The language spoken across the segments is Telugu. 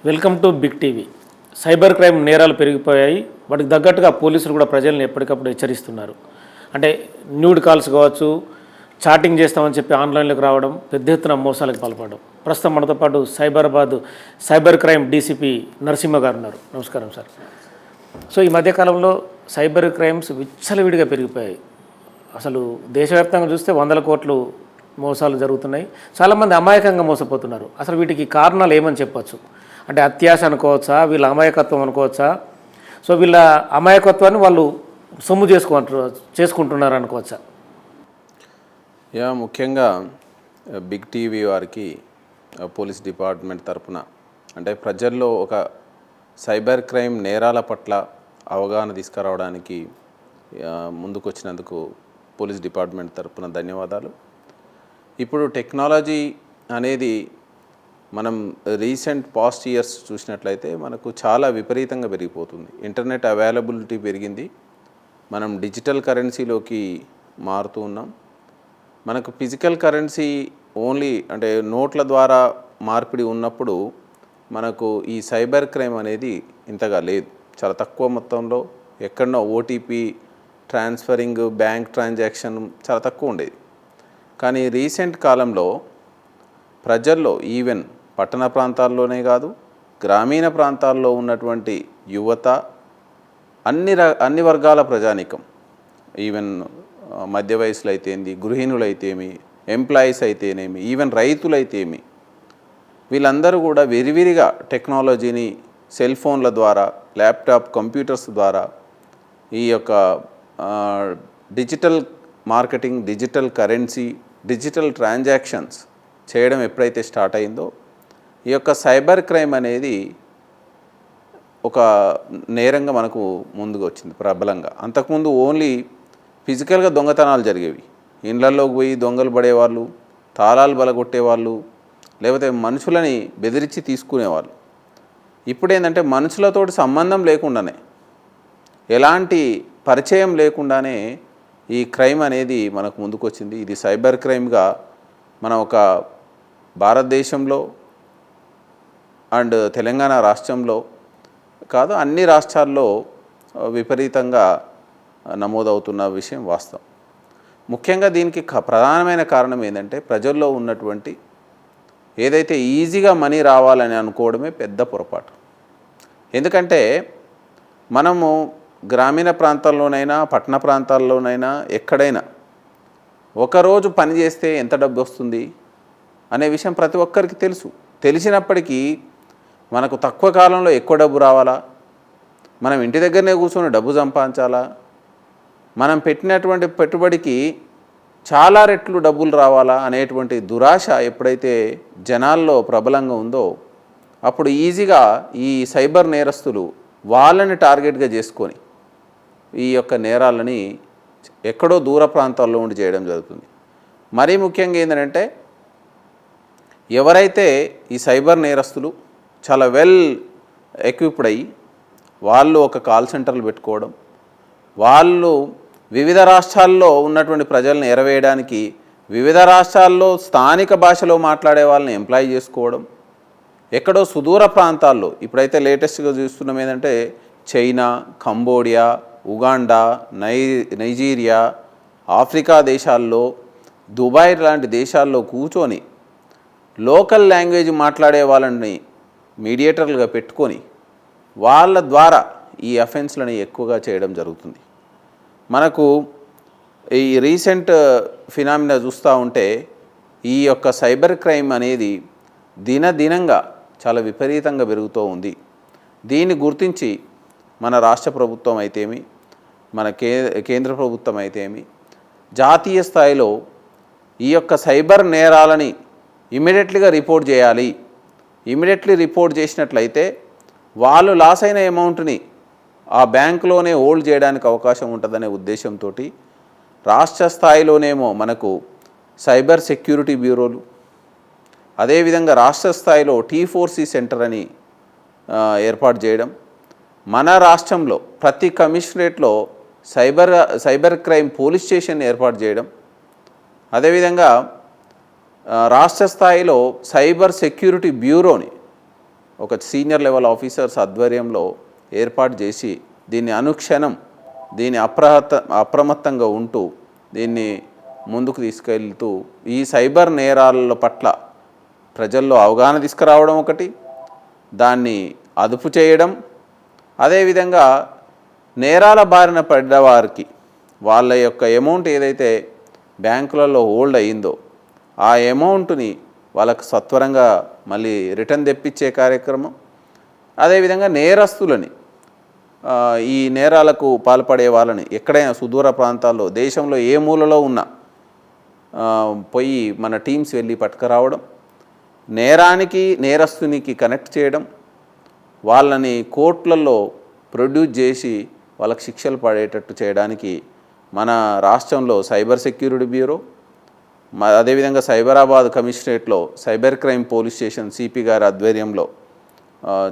Welcome to big TV. Cyber crime నేరాలు పెరిగిపోయాయి. వాటికి తగ్గట్టుగా పోలీసులు కూడా ప్రజల్ని ఎప్పటికప్పుడు హెచ్చరిస్తున్నారు. అంటే న్యూడ్ కాల్స్ కావచ్చు, చాటింగ్ చేస్తామని చెప్పి ఆన్లైన్లోకి రావడం, పెద్ద ఎత్తున మోసాలకు పాల్పడడం. ప్రస్తుతం మనతో పాటు సైబర్ క్రైమ్ డీసీపీ నరసింహ గారు ఉన్నారు. నమస్కారం సార్. సో ఈ మధ్యకాలంలో సైబర్ క్రైమ్స్ విచ్చలవిడిగా పెరిగిపోయాయి. అసలు దేశవ్యాప్తంగా చూస్తే 100 కోట్లు మోసాలు జరుగుతున్నాయి. చాలామంది అమాయకంగా మోసపోతున్నారు. అసలు వీటికి కారణాలు ఏమని చెప్పచ్చు? అంటే అత్యాశ అనుకోవచ్చా, వీళ్ళ అమాయకత్వం అనుకోవచ్చా? సో వీళ్ళ అమాయకత్వాన్ని వాళ్ళు సొమ్ము చేసుకుంటున్నారు అనుకోవచ్చా? ముఖ్యంగా బిగ్ టీవీ వారికి పోలీస్ డిపార్ట్మెంట్ తరపున అంటే ప్రజల్లో ఒక సైబర్ క్రైమ్ నేరాల పట్ల అవగాహన తీసుకురావడానికి ముందుకొచ్చినందుకు పోలీస్ డిపార్ట్మెంట్ తరపున ధన్యవాదాలు. ఇప్పుడు టెక్నాలజీ అనేది మనం రీసెంట్ పాస్ట్ ఇయర్స్ చూసినట్లయితే మనకు చాలా విపరీతంగా పెరిగిపోతుంది. ఇంటర్నెట్ అవైలబిలిటీ పెరిగింది. మనం డిజిటల్ కరెన్సీలోకి మారుతూ ఉన్నాం. మనకు ఫిజికల్ కరెన్సీ ఓన్లీ అంటే నోట్ల ద్వారా మార్పిడి ఉన్నప్పుడు మనకు ఈ సైబర్ క్రైమ్ అనేది ఇంతగా లేదు. చాలా తక్కువ మొత్తంలో ఎక్కడో ఓటీపీ ట్రాన్స్ఫరింగ్, బ్యాంక్ ట్రాన్సాక్షన్ చాలా తక్కువ ఉండేది. కానీ రీసెంట్ కాలంలో ప్రజల్లో ఈవెన్ పట్టణ ప్రాంతాల్లోనే కాదు, గ్రామీణ ప్రాంతాల్లో ఉన్నటువంటి యువత, అన్ని వర్గాల ప్రజానీకం, ఈవెన్ మధ్య వయసులో అయితేంది, గృహిణులైతేమి, ఎంప్లాయీస్ అయితేనేమి, ఈవెన్ రైతులైతేమి, వీళ్ళందరూ కూడా విరివిరిగా టెక్నాలజీని సెల్ ఫోన్ల ద్వారా, ల్యాప్టాప్, కంప్యూటర్స్ ద్వారా ఈ యొక్క digital marketing, digital currency, digital transactions చేయడం ఎప్పుడైతే స్టార్ట్ అయిందో ఈ యొక్క సైబర్ క్రైమ్ అనేది ఒక నేరంగా మనకు ముందుకు వచ్చింది ప్రబలంగా. అంతకుముందు ఓన్లీ ఫిజికల్గా దొంగతనాలు జరిగేవి. ఇండ్లలోకి పోయి దొంగలు పడేవాళ్ళు, తాళాలు బలగొట్టేవాళ్ళు, లేకపోతే మనుషులని బెదిరించి తీసుకునేవాళ్ళు. ఇప్పుడు ఏంటంటే మనుషులతోటి సంబంధం లేకుండానే, ఎలాంటి పరిచయం లేకుండానే ఈ క్రైమ్ అనేది మనకు ముందుకు వచ్చింది. ఇది సైబర్ క్రైమ్గా మన ఒక భారతదేశంలో అండ్ తెలంగాణ రాష్ట్రంలో కాదు, అన్ని రాష్ట్రాల్లో విపరీతంగా నమోదవుతున్న విషయం వాస్తవం. ముఖ్యంగా దీనికి ప్రధానమైన కారణం ఏంటంటే ప్రజల్లో ఉన్నటువంటి ఏదైతే ఈజీగా మనీ రావాలని అనుకోవడమే పెద్ద పొరపాటు. ఎందుకంటే మనము గ్రామీణ ప్రాంతాల్లోనైనా పట్టణ ప్రాంతాల్లోనైనా ఎక్కడైనా ఒకరోజు పని చేస్తే ఎంత డబ్బు వస్తుంది అనే విషయం ప్రతి ఒక్కరికి తెలుసు. తెలిసినప్పటికీ మనకు తక్కువ కాలంలో ఎక్కువ డబ్బు రావాలా, మనం ఇంటి దగ్గరనే కూర్చొని డబ్బు సంపాదించాలా, మనం పెట్టినటువంటి పెట్టుబడికి చాలా రెట్లు డబ్బులు రావాలా అనేటువంటి దురాశ ఎప్పుడైతే జనాల్లో ప్రబలంగా ఉందో అప్పుడు ఈజీగా ఈ సైబర్ నేరస్తులు వాళ్ళని టార్గెట్గా చేసుకొని ఈ యొక్క నేరాలని ఎక్కడో దూర ప్రాంతాల్లో ఉండి చేయడం జరుగుతుంది. మరీ ముఖ్యంగా ఏంటంటే ఎవరైతే ఈ సైబర్ నేరస్తులు చాలా వెల్ ఎక్విప్డ్ అయ్యి వాళ్ళు ఒక కాల్ సెంటర్లు పెట్టుకోవడం, వాళ్ళు వివిధ రాష్ట్రాల్లో ఉన్నటువంటి ప్రజలను ఎరవేయడానికి వివిధ రాష్ట్రాల్లో స్థానిక భాషలో మాట్లాడే వాళ్ళని ఎంప్లాయ్ చేసుకోవడం, ఎక్కడో సుదూర ప్రాంతాల్లో ఇప్పుడైతే లేటెస్ట్గా చూస్తున్నాం ఏంటంటే China, Cambodia, Uganda, Nigeria, Africa దేశాల్లో, దుబాయ్ లాంటి దేశాల్లో కూర్చొని లోకల్ లాంగ్వేజ్ మాట్లాడే వాళ్ళని మీడియేటర్లుగా పెట్టుకొని వాళ్ళ ద్వారా ఈ అఫెన్స్లని ఎక్కువగా చేయడం జరుగుతుంది. మనకు ఈ రీసెంట్ ఫినామినా చూస్తూ ఉంటే ఈ యొక్క సైబర్ క్రైమ్ అనేది దినదినంగా చాలా విపరీతంగా పెరుగుతూ ఉంది. దీన్ని గుర్తించి మన రాష్ట్ర ప్రభుత్వం అయితేమి, మన కేంద్ర ప్రభుత్వం అయితేమి జాతీయ స్థాయిలో ఈ యొక్క సైబర్ నేరాలని ఇమీడియట్లీగా రిపోర్ట్ చేయాలి. ఇమీడియట్లీ రిపోర్ట్ చేసినట్లయితే వాళ్ళు లాస్ అయిన అమౌంట్ని ఆ బ్యాంకులోనే హోల్డ్ చేయడానికి అవకాశం ఉంటుందనే ఉద్దేశంతో రాష్ట్ర స్థాయిలోనేమో మనకు సైబర్ సెక్యూరిటీ బ్యూరోలు, అదేవిధంగా రాష్ట్ర స్థాయిలో T4C సెంటర్ అని ఏర్పాటు చేయడం, మన రాష్ట్రంలో ప్రతి కమిషనరేట్లో సైబర్ క్రైమ్ పోలీస్ స్టేషన్ ఏర్పాటు చేయడం, అదేవిధంగా రాష్ట్ర స్థాయిలో సైబర్ సెక్యూరిటీ బ్యూరోని ఒక సీనియర్ లెవెల్ ఆఫీసర్స్ ఆధ్వర్యంలో ఏర్పాటు చేసి దీన్ని అనుక్షణం దీన్ని అప్రమత్తంగా ఉంటూ దీన్ని ముందుకు తీసుకెళ్తూ ఈ సైబర్ నేరాల పట్ల ప్రజల్లో అవగాహన తీసుకురావడం ఒకటి, దాన్ని అదుపు చేయడం, అదేవిధంగా నేరాల బారిన పడ్డవారికి వాళ్ళ యొక్క అమౌంట్ ఏదైతే బ్యాంకులలో హోల్డ్ అయ్యిందో ఆ అమౌంట్ని వాళ్ళకు సత్వరంగా మళ్ళీ రిటర్న్ తెప్పించే కార్యక్రమం, అదేవిధంగా నేరస్తులని ఈ నేరాలకు పాల్పడే వాళ్ళని ఎక్కడైనా సుదూర ప్రాంతాల్లో దేశంలో ఏ మూలలో ఉన్నా పోయి మన టీమ్స్ వెళ్ళి పట్టుకురావడం, నేరానికి నేరస్తునికి కనెక్ట్ చేయడం, వాళ్ళని కోర్టులలో ప్రొడ్యూస్ చేసి వాళ్ళకి శిక్షలు పడేటట్టు చేయడానికి మన రాష్ట్రంలో సైబర్ సెక్యూరిటీ బ్యూరో, అదేవిధంగా సైబరాబాద్ కమిషనరేట్లో cyber crime police station CP గారి ఆధ్వర్యంలో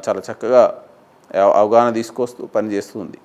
చాలా చక్కగా అవగాహన తీసుకొస్తూ పనిచేస్తుంది.